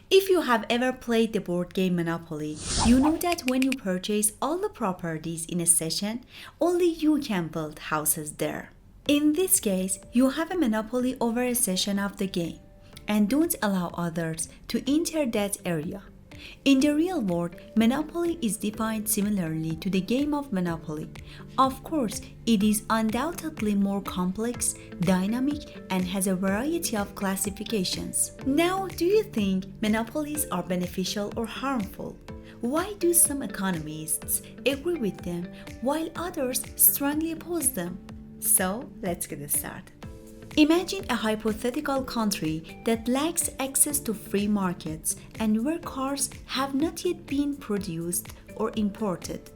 If you have ever played the board game Monopoly, you know that when you purchase all the properties in a session, only you can build houses there. In this case, you have a monopoly over a session of the game and don't allow others to enter that area. In the real world, monopoly is defined similarly to the game of Monopoly. Of course, it is undoubtedly more complex, dynamic, and has a variety of classifications. Now, do you think monopolies are beneficial or harmful? Why do some economists agree with them while others strongly oppose them? So, let's get started. Imagine a hypothetical country that lacks access to free markets and where cars have not yet been produced or imported.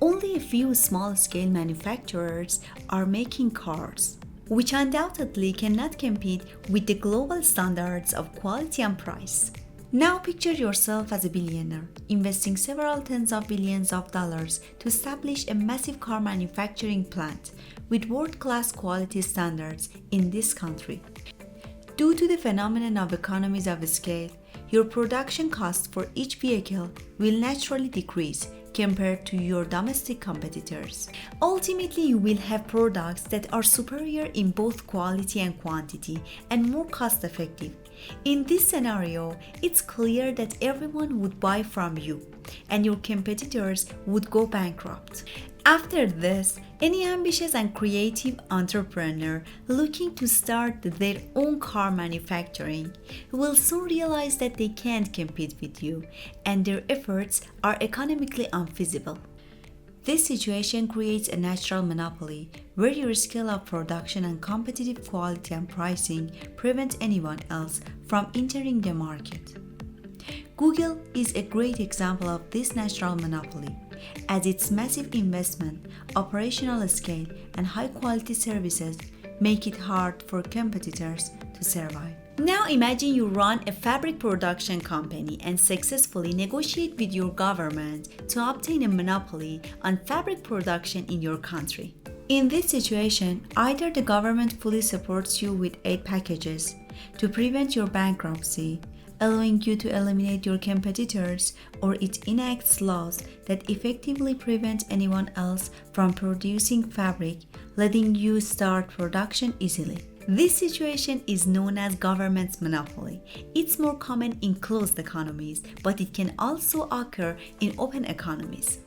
Only a few small-scale manufacturers are making cars, which undoubtedly cannot compete with the global standards of quality and price. Now picture yourself as a billionaire, investing several tens of billions of dollars to establish a massive car manufacturing plant with world-class quality standards in this country. Due to the phenomenon of economies of scale, your production cost for each vehicle will naturally decrease compared to your domestic competitors. Ultimately, you will have products that are superior in both quality and quantity and more cost-effective. In this scenario, it's clear that everyone would buy from you and your competitors would go bankrupt. After this, any ambitious and creative entrepreneur looking to start their own car manufacturing will soon realize that they can't compete with you and their efforts are economically unfeasible. This situation creates a natural monopoly where your scale of production and competitive quality and pricing prevent anyone else from entering the market. Google is a great example of this natural monopoly, as its massive investment, operational scale, and high-quality services make it hard for competitors to survive. Now imagine you run a fabric production company and successfully negotiate with your government to obtain a monopoly on fabric production in your country. In this situation, either the government fully supports you with aid packages to prevent your bankruptcy, allowing you to eliminate your competitors, or it enacts laws that effectively prevent anyone else from producing fabric, letting you start production easily. This situation is known as government monopoly. It's more common in closed economies, but it can also occur in open economies.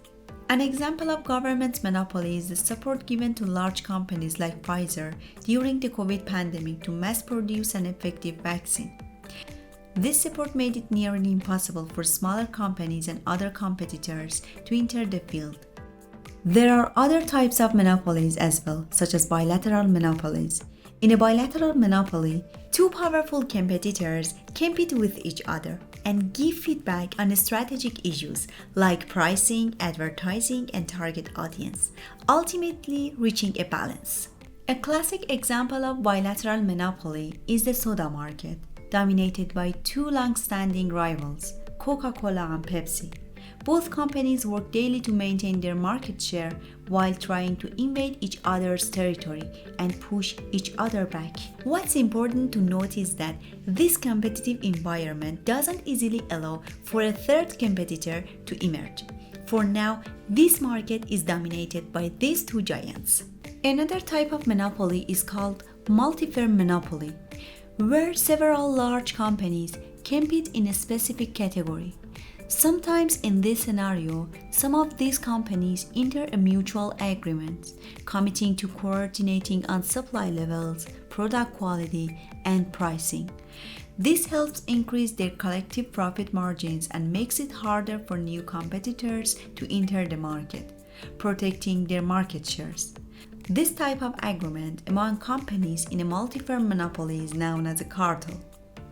An example of government monopoly is the support given to large companies like Pfizer during the COVID pandemic to mass produce an effective vaccine. This support made it nearly impossible for smaller companies and other competitors to enter the field. There are other types of monopolies as well, such as bilateral monopolies. In a bilateral monopoly, two powerful competitors compete with each other and give feedback on strategic issues like pricing, advertising, and target audience, ultimately reaching a balance. A classic example of bilateral monopoly is the soda market, dominated by two long-standing rivals, Coca-Cola and Pepsi. Both companies work daily to maintain their market share while trying to invade each other's territory and push each other back. What's important to note is that this competitive environment doesn't easily allow for a third competitor to emerge. For now, this market is dominated by these two giants. Another type of monopoly is called multi-firm monopoly, where several large companies compete in a specific category. Sometimes in this scenario, some of these companies enter a mutual agreement, committing to coordinating on supply levels, product quality, and pricing. This helps increase their collective profit margins and makes it harder for new competitors to enter the market, protecting their market shares. This type of agreement among companies in a multi-firm monopoly is known as a cartel.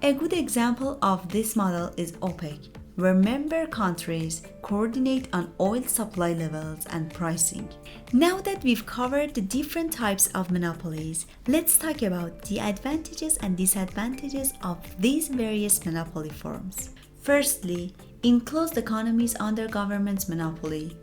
A good example of this model is OPEC, where member countries coordinate on oil supply levels and pricing. Now that we've covered the different types of monopolies, let's talk about the advantages and disadvantages of these various monopoly forms. Firstly, in closed economies under government monopoly,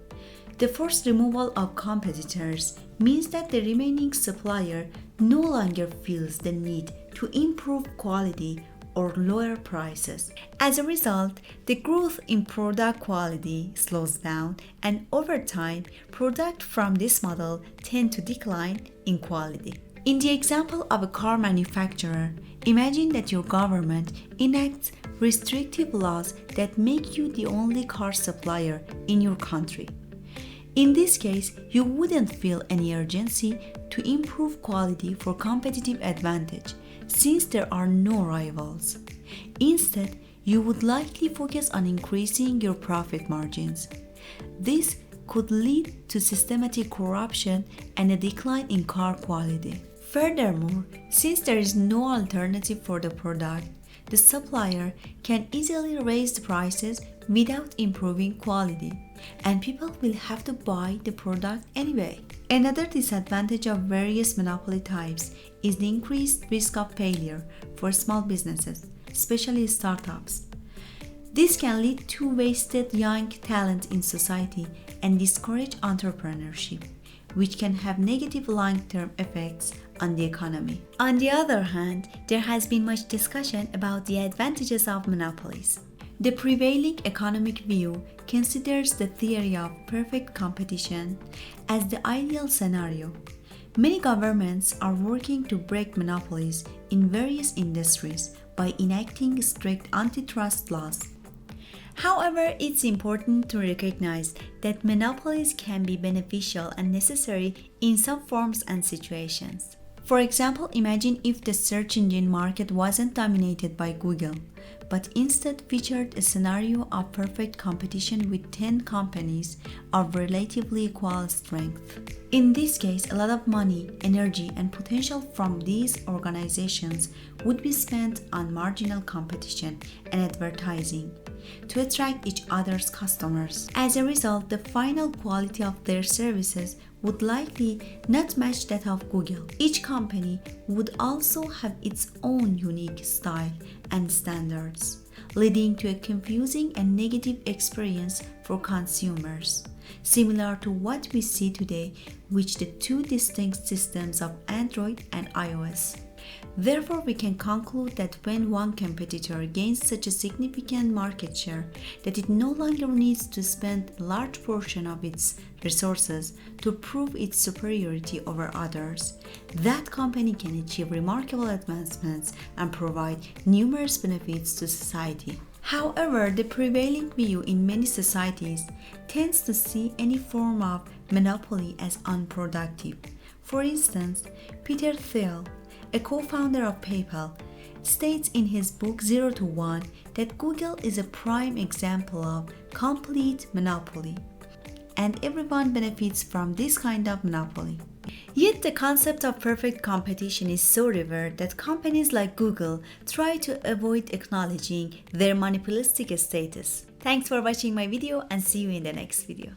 the forced removal of competitors means that the remaining supplier no longer feels the need to improve quality or lower prices. As a result, the growth in product quality slows down, and over time, products from this model tend to decline in quality. In the example of a car manufacturer, imagine that your government enacts restrictive laws that make you the only car supplier in your country. In this case, you wouldn't feel any urgency to improve quality for competitive advantage, since there are no rivals. Instead, you would likely focus on increasing your profit margins. This could lead to systematic corruption and a decline in car quality. Furthermore, since there is no alternative for the product, the supplier can easily raise the prices without improving quality, and people will have to buy the product anyway. Another disadvantage of various monopoly types is the increased risk of failure for small businesses, especially startups. This can lead to wasted young talent in society and discourage entrepreneurship, which can have negative long-term effects on the economy. On the other hand, there has been much discussion about the advantages of monopolies. The prevailing economic view considers the theory of perfect competition as the ideal scenario. Many governments are working to break monopolies in various industries by enacting strict antitrust laws. However, it's important to recognize that monopolies can be beneficial and necessary in some forms and situations. For example, imagine if the search engine market wasn't dominated by Google, but instead featured a scenario of perfect competition with 10 companies of relatively equal strength. In this case, a lot of money, energy, and potential from these organizations would be spent on marginal competition and advertising to attract each other's customers. As a result, the final quality of their services would likely not match that of Google. Each company would also have its own unique style and standards, leading to a confusing and negative experience for consumers, similar to what we see today with the two distinct systems of Android and iOS. Therefore, we can conclude that when one competitor gains such a significant market share that it no longer needs to spend a large portion of its resources to prove its superiority over others, that company can achieve remarkable advancements and provide numerous benefits to society. However, the prevailing view in many societies tends to see any form of monopoly as unproductive. For instance, Peter Thiel, a co-founder of PayPal, states in his book 0 to 1 that Google is a prime example of complete monopoly, and everyone benefits from this kind of monopoly. Yet the concept of perfect competition is so revered that companies like Google try to avoid acknowledging their monopolistic status. Thanks for watching my video and see you in the next video.